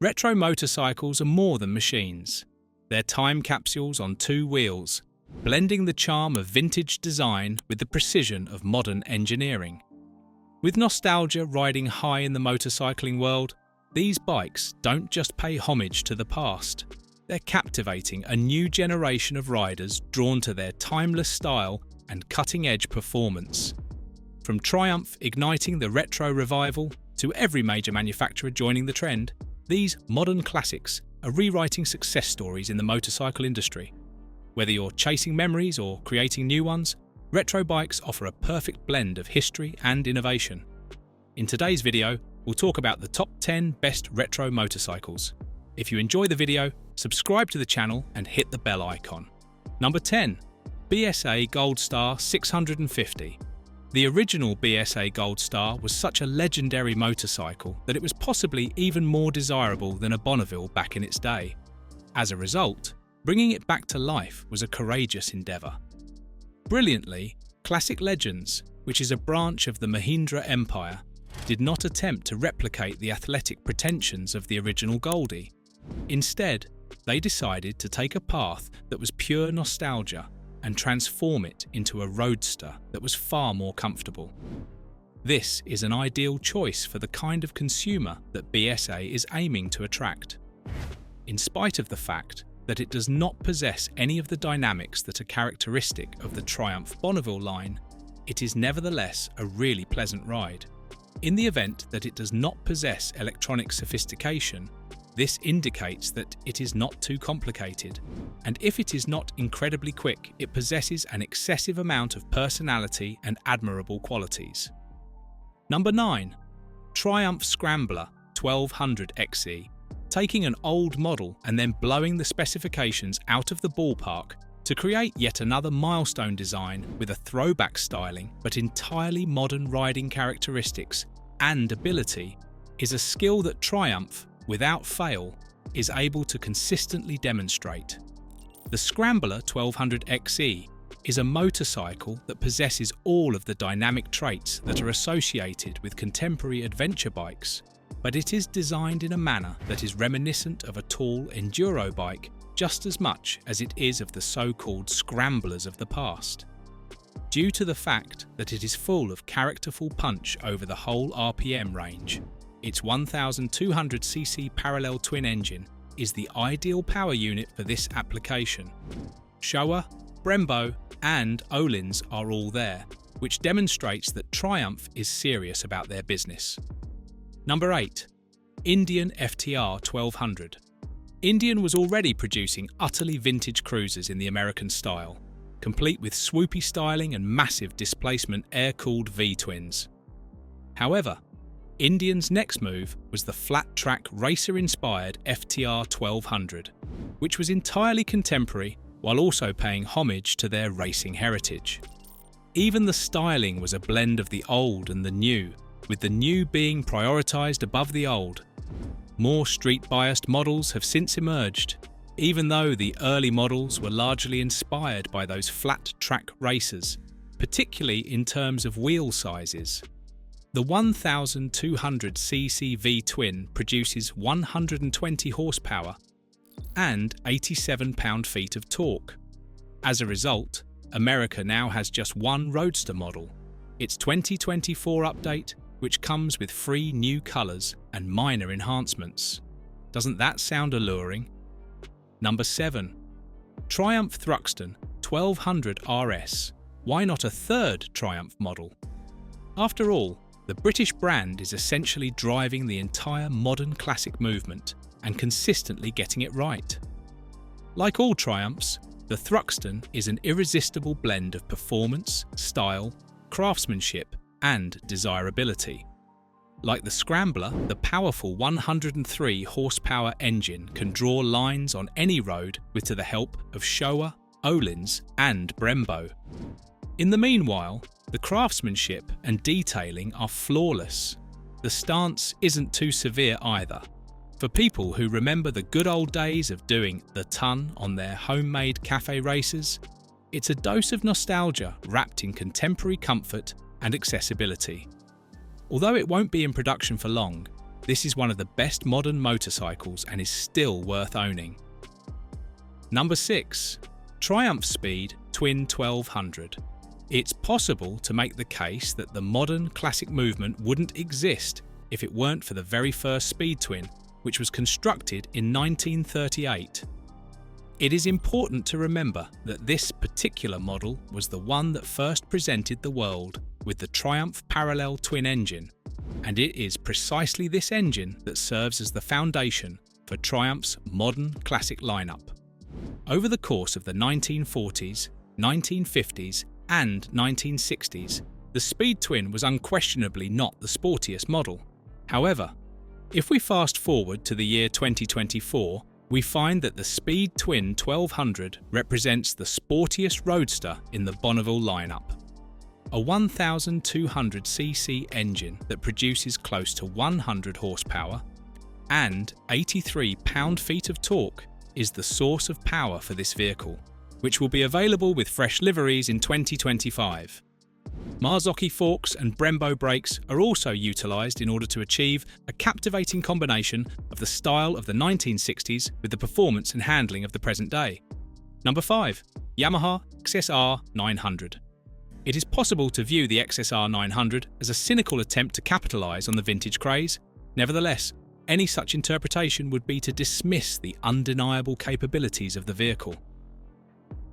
Retro motorcycles are more than machines. They're time capsules on two wheels, blending the charm of vintage design with the precision of modern engineering. With nostalgia riding high in the motorcycling world, these bikes don't just pay homage to the past. They're captivating a new generation of riders drawn to their timeless style and cutting-edge performance. From Triumph igniting the retro revival to every major manufacturer joining the trend, these modern classics are rewriting success stories in the motorcycle industry. Whether you're chasing memories or creating new ones, retro bikes offer a perfect blend of history and innovation. In today's video, we'll talk about the top 10 best retro motorcycles. If you enjoy the video, subscribe to the channel and hit the bell icon. Number 10. BSA Gold Star 650. The original BSA Gold Star was such a legendary motorcycle that it was possibly even more desirable than a Bonneville back in its day. As a result, bringing it back to life was a courageous endeavour. Brilliantly, Classic Legends, which is a branch of the Mahindra empire, did not attempt to replicate the athletic pretensions of the original Goldie. Instead, they decided to take a path that was pure nostalgia and transform it into a roadster that was far more comfortable. This is an ideal choice for the kind of consumer that BSA is aiming to attract. In spite of the fact that it does not possess any of the dynamics that are characteristic of the Triumph Bonneville line, it is nevertheless a really pleasant ride. In the event that it does not possess electronic sophistication, this indicates that it is not too complicated, and if it is not incredibly quick, it possesses an excessive amount of personality and admirable qualities. Number 9. Triumph Scrambler 1200 XE. Taking an old model and then blowing the specifications out of the ballpark to create yet another milestone design with a throwback styling but entirely modern riding characteristics and ability is a skill that Triumph, without fail, is able to consistently demonstrate. The Scrambler 1200 XE is a motorcycle that possesses all of the dynamic traits that are associated with contemporary adventure bikes, but it is designed in a manner that is reminiscent of a tall enduro bike just as much as it is of the so-called scramblers of the past. Due to the fact that it is full of characterful punch over the whole RPM range, its 1200cc parallel twin engine is the ideal power unit for this application. Showa, Brembo and Öhlins are all there, which demonstrates that Triumph is serious about their business. Number 8. Indian FTR 1200. Indian was already producing utterly vintage cruisers in the American style, complete with swoopy styling and massive displacement air-cooled V-twins. However, Indian's next move was the flat-track racer-inspired FTR 1200, which was entirely contemporary while also paying homage to their racing heritage. Even the styling was a blend of the old and the new, with the new being prioritised above the old. More street-biased models have since emerged, even though the early models were largely inspired by those flat-track racers, particularly in terms of wheel sizes. The 1200cc V-twin produces 120 horsepower and 87 pound-feet of torque. As a result, America now has just one roadster model, its 2024 update, which comes with free new colours and minor enhancements. Doesn't that sound alluring? Number 7. Triumph Thruxton 1200 RS. Why not a third Triumph model? After all, the British brand is essentially driving the entire modern classic movement and consistently getting it right. Like all Triumphs, the Thruxton is an irresistible blend of performance, style, craftsmanship, and desirability. Like the Scrambler, the powerful 103 horsepower engine can draw lines on any road with the help of Showa, Öhlins, and Brembo. In the meanwhile, the craftsmanship and detailing are flawless. The stance isn't too severe either. For people who remember the good old days of doing the ton on their homemade cafe races, it's a dose of nostalgia wrapped in contemporary comfort and accessibility. Although it won't be in production for long, this is one of the best modern motorcycles and is still worth owning. Number 6. Triumph Speed Twin 1200. It's possible to make the case that the modern classic movement wouldn't exist if it weren't for the very first Speed Twin, which was constructed in 1938. It is important to remember that this particular model was the one that first presented the world with the Triumph parallel twin engine, and it is precisely this engine that serves as the foundation for Triumph's modern classic lineup. Over the course of the 1940s, 1950s and 1960s, the Speed Twin was unquestionably not the sportiest model. However, if we fast forward to the year 2024, we find that the Speed Twin 1200 represents the sportiest roadster in the Bonneville lineup. A 1,200cc engine that produces close to 100 horsepower and 83 pound-feet of torque is the source of power for this vehicle, which will be available with fresh liveries in 2025. Marzocchi forks and Brembo brakes are also utilised in order to achieve a captivating combination of the style of the 1960s with the performance and handling of the present day. Number 5. Yamaha XR900. It is possible to view the XR900 as a cynical attempt to capitalise on the vintage craze. Nevertheless, any such interpretation would be to dismiss the undeniable capabilities of the vehicle.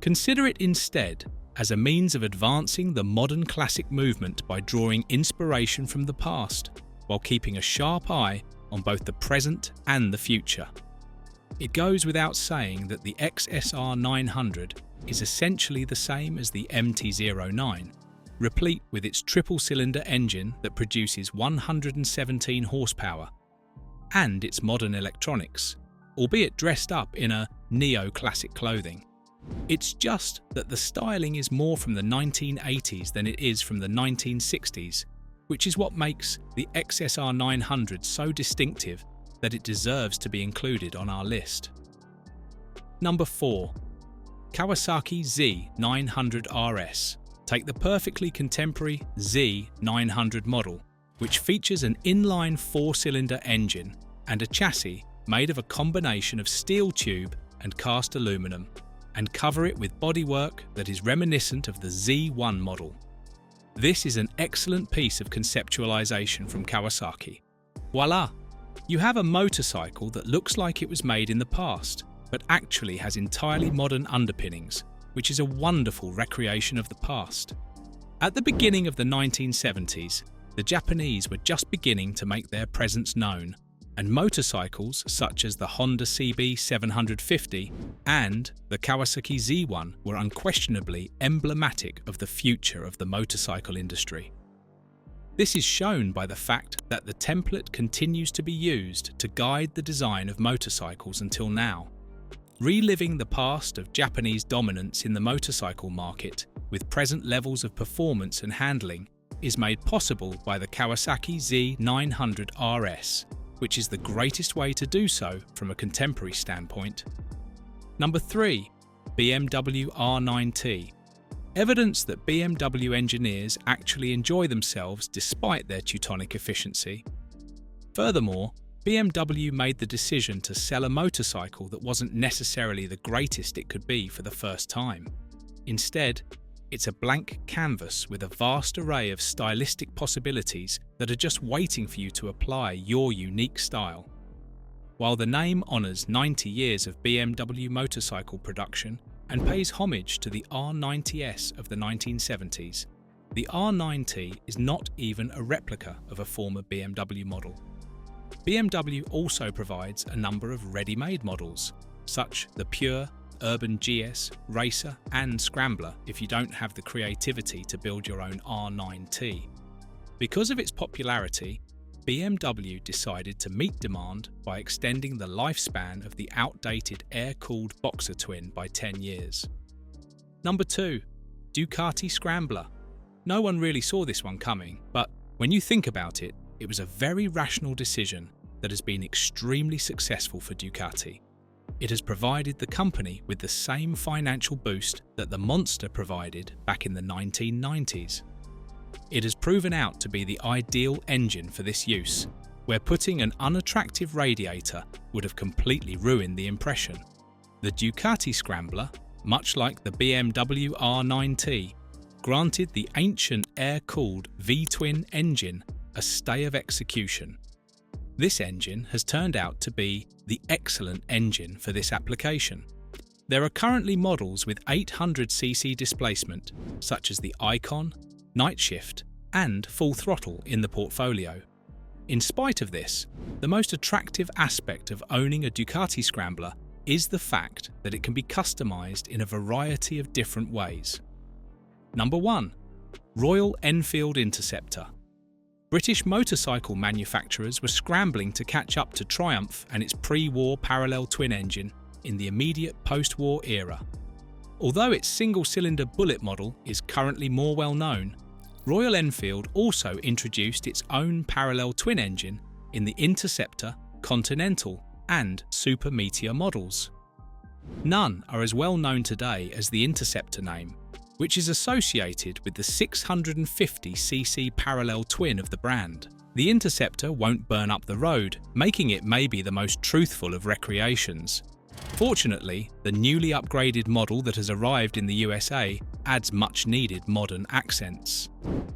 Consider it instead as a means of advancing the modern classic movement by drawing inspiration from the past, while keeping a sharp eye on both the present and the future. It goes without saying that the XSR900 is essentially the same as the MT-09, replete with its triple-cylinder engine that produces 117 horsepower, and its modern electronics, albeit dressed up in a neo-classic clothing. It's just that the styling is more from the 1980s than it is from the 1960s, which is what makes the XSR900 so distinctive that it deserves to be included on our list. Number 4. Kawasaki Z900 RS. Take the perfectly contemporary Z900 model, which features an inline 4-cylinder engine and a chassis made of a combination of steel tube and cast aluminum, and cover it with bodywork that is reminiscent of the Z1 model. This is an excellent piece of conceptualization from Kawasaki. Voila! You have a motorcycle that looks like it was made in the past, but actually has entirely modern underpinnings, which is a wonderful recreation of the past. At the beginning of the 1970s, the Japanese were just beginning to make their presence known, and motorcycles such as the Honda CB 750 and the Kawasaki Z1 were unquestionably emblematic of the future of the motorcycle industry. This is shown by the fact that the template continues to be used to guide the design of motorcycles until now. Reliving the past of Japanese dominance in the motorcycle market with present levels of performance and handling is made possible by the Kawasaki Z900 RS, which is the greatest way to do so from a contemporary standpoint. Number 3. BMW R9T. Evidence that BMW engineers actually enjoy themselves despite their Teutonic efficiency. Furthermore, BMW made the decision to sell a motorcycle that wasn't necessarily the greatest it could be for the first time. Instead, it's a blank canvas with a vast array of stylistic possibilities that are just waiting for you to apply your unique style. While the name honours 90 years of BMW motorcycle production and pays homage to the R90S of the 1970s, the R9T is not even a replica of a former BMW model. BMW also provides a number of ready-made models, such the Pure, Urban GS, Racer and Scrambler if you don't have the creativity to build your own R9T. Because of its popularity, BMW decided to meet demand by extending the lifespan of the outdated air-cooled Boxer twin by 10 years. Number 2. Ducati Scrambler. No one really saw this one coming, but when you think about it, it was a very rational decision that has been extremely successful for Ducati. It has provided the company with the same financial boost that the Monster provided back in the 1990s. It has proven out to be the ideal engine for this use, where putting an unattractive radiator would have completely ruined the impression. The Ducati Scrambler, much like the BMW R9T, granted the ancient air-cooled V-twin engine a stay of execution. This engine has turned out to be the excellent engine for this application. There are currently models with 800cc displacement, such as the Icon, Night Shift, and Full Throttle in the portfolio. In spite of this, the most attractive aspect of owning a Ducati Scrambler is the fact that it can be customized in a variety of different ways. Number 1. Royal Enfield Interceptor. British motorcycle manufacturers were scrambling to catch up to Triumph and its pre-war parallel twin engine in the immediate post-war era. Although its single-cylinder bullet model is currently more well known, Royal Enfield also introduced its own parallel twin engine in the Interceptor, Continental and Super Meteor models. None are as well known today as the Interceptor name, which is associated with the 650cc parallel twin of the brand. The Interceptor won't burn up the road, making it maybe the most truthful of recreations. Fortunately, the newly upgraded model that has arrived in the USA adds much-needed modern accents.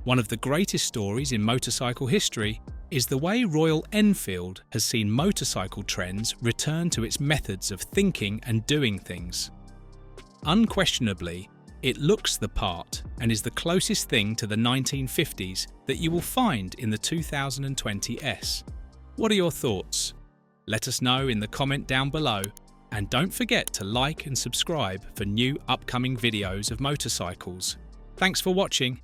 One of the greatest stories in motorcycle history is the way Royal Enfield has seen motorcycle trends return to its methods of thinking and doing things. Unquestionably, it looks the part and is the closest thing to the 1950s that you will find in the 2020 S. What are your thoughts? Let us know in the comment down below, and don't forget to like and subscribe for new upcoming videos of motorcycles. Thanks for watching.